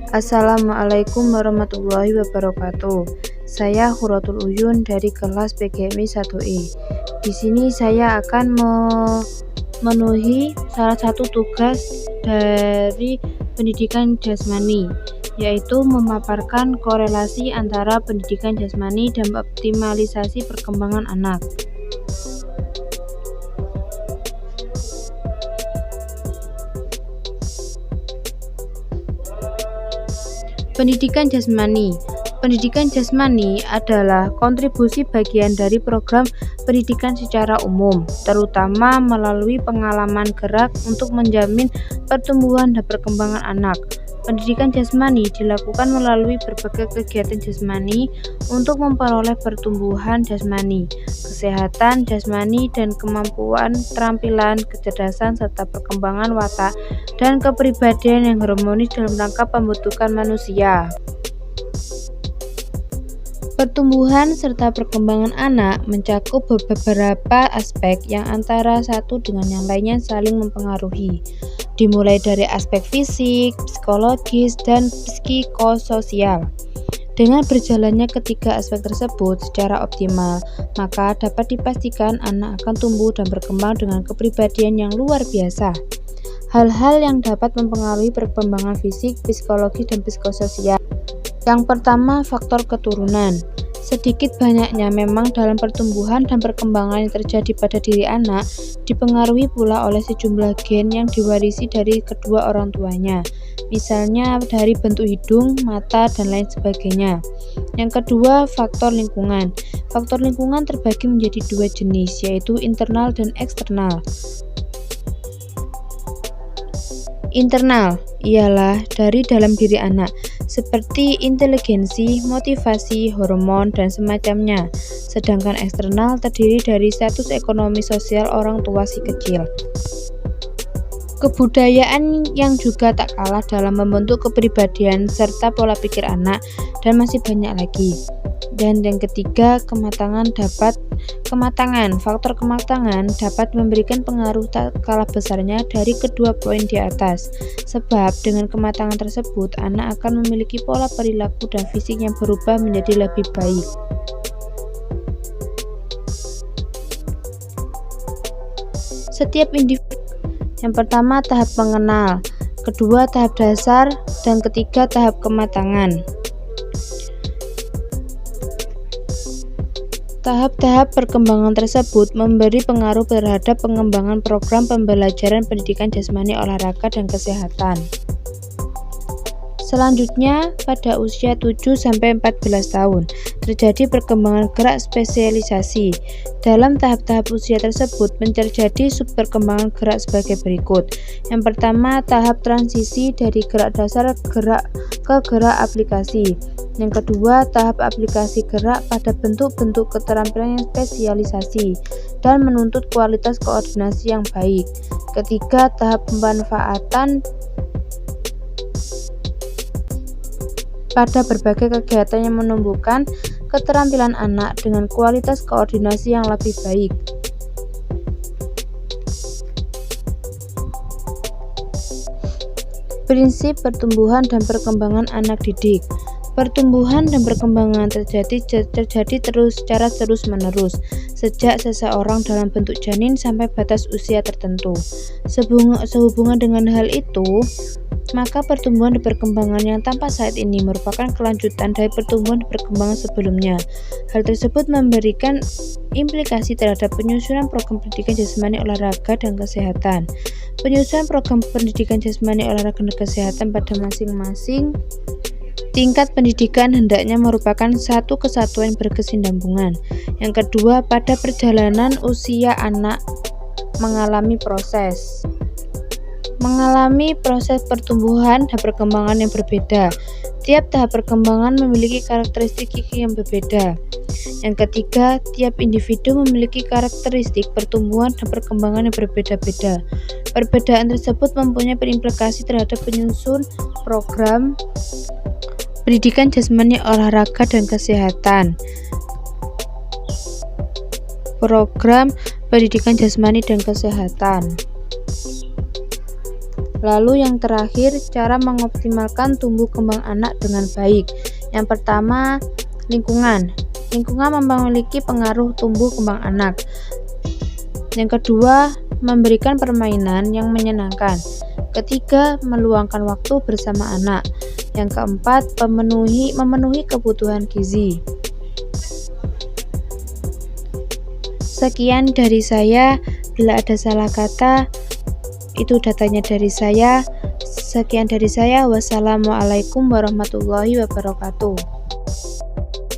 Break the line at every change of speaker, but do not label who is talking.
Assalamualaikum warahmatullahi wabarakatuh. Saya Huratul Uyun dari kelas PGMI 1E. Di sini saya akan memenuhi salah satu tugas dari pendidikan jasmani, yaitu memaparkan korelasi antara pendidikan jasmani dan optimalisasi perkembangan anak. Pendidikan jasmani. Pendidikan jasmani adalah kontribusi bagian dari program pendidikan secara umum, terutama melalui pengalaman gerak untuk menjamin pertumbuhan dan perkembangan anak. Pendidikan jasmani dilakukan melalui berbagai kegiatan jasmani untuk memperoleh pertumbuhan jasmani, kesehatan jasmani, dan kemampuan, keterampilan, kecerdasan, serta perkembangan watak dan kepribadian yang harmonis dalam rangka pembentukan manusia. Pertumbuhan serta perkembangan anak mencakup beberapa aspek yang antara satu dengan yang lainnya saling mempengaruhi, dimulai dari aspek fisik, psikologis, dan psikososial. Dengan berjalannya ketiga aspek tersebut secara optimal, maka dapat dipastikan anak akan tumbuh dan berkembang dengan kepribadian yang luar biasa. Hal-hal yang dapat mempengaruhi perkembangan fisik, psikologis, dan psikososial. Yang pertama, faktor keturunan. Sedikit banyaknya memang dalam pertumbuhan dan perkembangan yang terjadi pada diri anak dipengaruhi pula oleh sejumlah gen yang diwarisi dari kedua orang tuanya, misalnya dari bentuk hidung, mata, dan lain sebagainya. Yang kedua, faktor lingkungan. Faktor lingkungan terbagi menjadi dua jenis, yaitu internal dan eksternal. Internal ialah dari dalam diri anak, seperti inteligensi, motivasi, hormon, dan semacamnya. Sedangkan eksternal terdiri dari status ekonomi sosial orang tua si kecil. Kebudayaan yang juga tak kalah dalam membentuk kepribadian serta pola pikir anak, dan masih banyak lagi. Dan yang ketiga, kematangan. Faktor kematangan dapat memberikan pengaruh tak kalah besarnya dari kedua poin di atas. Sebab dengan kematangan tersebut, anak akan memiliki pola perilaku dan fisik yang berubah menjadi lebih baik. Setiap individu. Yang pertama, tahap pengenal. Kedua, tahap dasar. Dan ketiga, tahap kematangan. Tahap-tahap perkembangan tersebut memberi pengaruh terhadap pengembangan program pembelajaran pendidikan jasmani, olahraga, dan kesehatan. Selanjutnya, pada usia 7-14 tahun, terjadi perkembangan gerak spesialisasi. Dalam tahap-tahap usia tersebut terjadi subperkembangan gerak sebagai berikut. Yang pertama, tahap transisi dari gerak dasar ke gerak aplikasi. Yang kedua, tahap aplikasi gerak pada bentuk-bentuk keterampilan yang spesialisasi dan menuntut kualitas koordinasi yang baik. Ketiga, tahap pemanfaatan pada berbagai kegiatan yang menumbuhkan keterampilan anak dengan kualitas koordinasi yang lebih baik. Prinsip pertumbuhan dan perkembangan anak didik. Pertumbuhan dan perkembangan terjadi secara terus-menerus sejak seseorang dalam bentuk janin sampai batas usia tertentu. Sehubungan dengan hal itu, maka pertumbuhan dan perkembangan yang tampak saat ini merupakan kelanjutan dari pertumbuhan dan perkembangan sebelumnya. Hal tersebut memberikan implikasi terhadap penyusunan program pendidikan jasmani, olahraga, dan kesehatan. Penyusunan program pendidikan jasmani, olahraga, dan kesehatan pada masing-masing tingkat pendidikan hendaknya merupakan satu kesatuan berkesinambungan. Yang kedua, pada perjalanan usia anak mengalami proses pertumbuhan dan perkembangan yang berbeda. Tiap tahap perkembangan memiliki karakteristik yang berbeda. Yang ketiga, tiap individu memiliki karakteristik pertumbuhan dan perkembangan yang berbeda-beda. Perbedaan tersebut mempunyai implikasi terhadap penyusun program pendidikan jasmani, olahraga, dan kesehatan. Program pendidikan jasmani dan kesehatan. Lalu yang terakhir, cara mengoptimalkan tumbuh kembang anak dengan baik. Yang pertama, lingkungan. Lingkungan memiliki pengaruh tumbuh kembang anak. Yang kedua, memberikan permainan yang menyenangkan. Ketiga, meluangkan waktu bersama anak. Yang keempat, memenuhi kebutuhan gizi. Sekian dari saya. Bila ada salah kata, itu datanya dari saya. Sekian dari saya. Wassalamualaikum warahmatullahi wabarakatuh.